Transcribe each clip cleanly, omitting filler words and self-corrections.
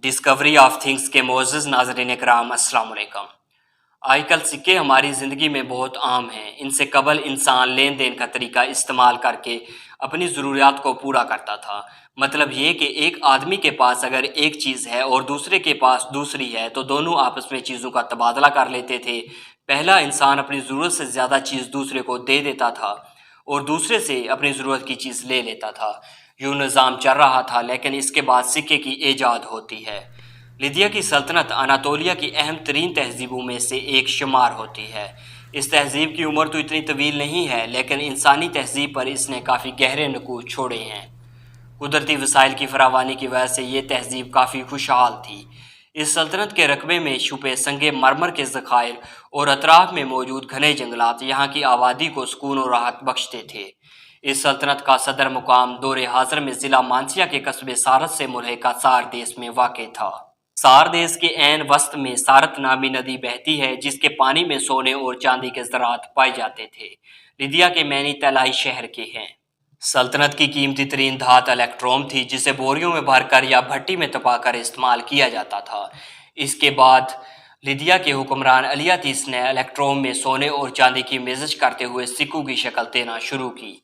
Discovery of things کے معزز ناظرین کرام السلام علیکم۔ آج کل سکے ہماری زندگی میں بہت عام ہیں۔ ان سے قبل انسان لین دین کا طریقہ استعمال کر کے اپنی ضروریات کو پورا کرتا تھا۔ مطلب یہ کہ ایک آدمی کے پاس اگر ایک چیز ہے اور دوسرے کے پاس دوسری ہے تو دونوں آپس میں چیزوں کا تبادلہ کر لیتے تھے۔ پہلا انسان اپنی ضرورت سے زیادہ چیز دوسرے کو دے دیتا تھا اور دوسرے سے اپنی ضرورت کی چیز لے لیتا تھا۔ یوں نظام چل رہا تھا، لیکن اس کے بعد سکے کی ایجاد ہوتی ہے۔ لیدیا کی سلطنت اناطولیہ کی اہم ترین تہذیبوں میں سے ایک شمار ہوتی ہے۔ اس تہذیب کی عمر تو اتنی طویل نہیں ہے، لیکن انسانی تہذیب پر اس نے کافی گہرے نقوش چھوڑے ہیں۔ قدرتی وسائل کی فراوانی کی وجہ سے یہ تہذیب کافی خوشحال تھی۔ اس سلطنت کے رقبے میں چھپے سنگ مرمر کے ذخائر اور اطراف میں موجود گھنے جنگلات یہاں کی آبادی کو سکون و راحت بخشتے تھے۔ اس سلطنت کا صدر مقام دور حاضر میں ضلع مانسیا کے قصبے سارت سے ملحقہ ساردیس میں واقع تھا۔ ساردیس کے عین وسط میں سارت نامی ندی بہتی ہے، جس کے پانی میں سونے اور چاندی کے زراعت پائے جاتے تھے۔ لیدیا کے معنی طلائی شہر کے ہیں۔ سلطنت کی قیمتی ترین دھات الیکٹروم تھی، جسے بوریوں میں بھر کر یا بھٹی میں تپا کر استعمال کیا جاتا تھا۔ اس کے بعد لیدیا کے حکمران الیاتیس نے الیکٹروم میں سونے اور چاندی کی مزج کرتے ہوئے سکوں کی شکل دینا شروع کی۔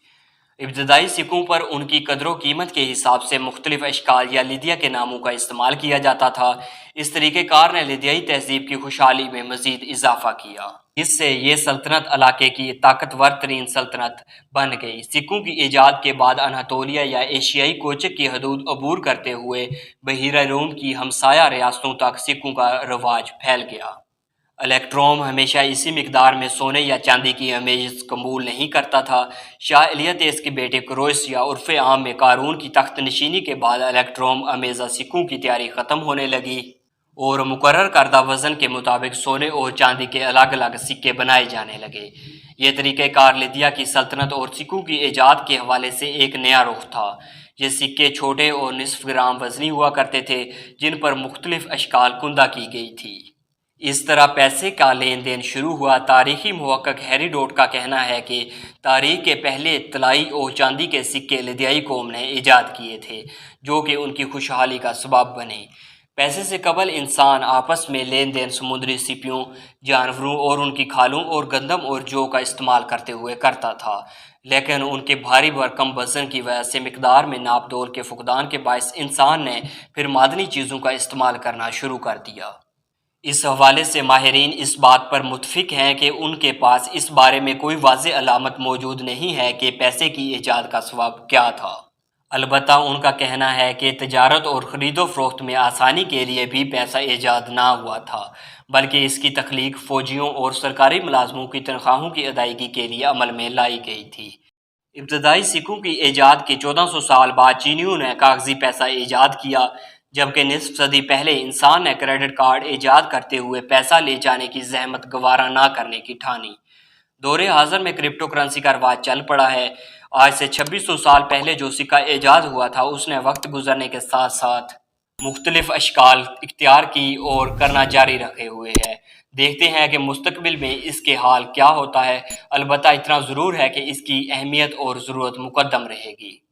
ابتدائی سکوں پر ان کی قدر و قیمت کے حساب سے مختلف اشکال یا لیدیا کے ناموں کا استعمال کیا جاتا تھا۔ اس طریقہ کار نے لیدیائی تہذیب کی خوشحالی میں مزید اضافہ کیا، جس سے یہ سلطنت علاقے کی طاقتور ترین سلطنت بن گئی۔ سکوں کی ایجاد کے بعد اناطولیہ یا ایشیائی کوچک کی حدود عبور کرتے ہوئے بحیرہ روم کی ہمسایہ ریاستوں تک سکوں کا رواج پھیل گیا۔ الیکٹروم ہمیشہ اسی مقدار میں سونے یا چاندی کی امیز قبول نہیں کرتا تھا۔ شاہ الیاتیس کے بیٹے کرویس یا عرف عام میں قارون کی تخت نشینی کے بعد الیکٹروم امیزہ سکوں کی تیاری ختم ہونے لگی اور مقرر کردہ وزن کے مطابق سونے اور چاندی کے الگ الگ سکے بنائے جانے لگے۔ یہ طریقہ کار لیدیا کی سلطنت اور سکوں کی ایجاد کے حوالے سے ایک نیا رخ تھا۔ یہ سکے چھوٹے اور نصف گرام وزنی ہوا کرتے تھے، جن پر مختلف اشکال کندہ کی گئی تھی۔ اس طرح پیسے کا لین دین شروع ہوا۔ تاریخی محقق ہیروڈوٹ کا کہنا ہے کہ تاریخ کے پہلے طلائی اور چاندی کے سکے لیدیائی قوم نے ایجاد کیے تھے، جو کہ ان کی خوشحالی کا سبب بنے۔ پیسے سے قبل انسان آپس میں لین دین سمندری سپیوں، جانوروں اور ان کی کھالوں اور گندم اور جو کا استعمال کرتے ہوئے کرتا تھا، لیکن ان کے بھاری بھرکم وزن کی وجہ سے مقدار میں ناپ تول کے فقدان کے باعث انسان نے پھر معدنی چیزوں کا استعمال کرنا شروع کر دیا۔ اس حوالے سے ماہرین اس بات پر متفق ہیں کہ ان کے پاس اس بارے میں کوئی واضح علامت موجود نہیں ہے کہ پیسے کی ایجاد کا سبب کیا تھا۔ البتہ ان کا کہنا ہے کہ تجارت اور خرید و فروخت میں آسانی کے لیے بھی پیسہ ایجاد نہ ہوا تھا، بلکہ اس کی تخلیق فوجیوں اور سرکاری ملازموں کی تنخواہوں کی ادائیگی کے لیے عمل میں لائی گئی تھی۔ ابتدائی سکوں کی ایجاد کے 1400 سال بعد چینیوں نے کاغذی پیسہ ایجاد کیا، جبکہ نصف صدی پہلے انسان نے کریڈٹ کارڈ ایجاد کرتے ہوئے پیسہ لے جانے کی زحمت گوارا نہ کرنے کی ٹھانی۔ دور حاضر میں کرپٹو کرنسی کا رواج چل پڑا ہے۔ آج سے 2600 سال پہلے جو سکہ ایجاد ہوا تھا، اس نے وقت گزرنے کے ساتھ ساتھ مختلف اشکال اختیار کی اور کرنا جاری رکھے ہوئے ہے۔ دیکھتے ہیں کہ مستقبل میں اس کے حال کیا ہوتا ہے۔ البتہ اتنا ضرور ہے کہ اس کی اہمیت اور ضرورت مقدم رہے گی۔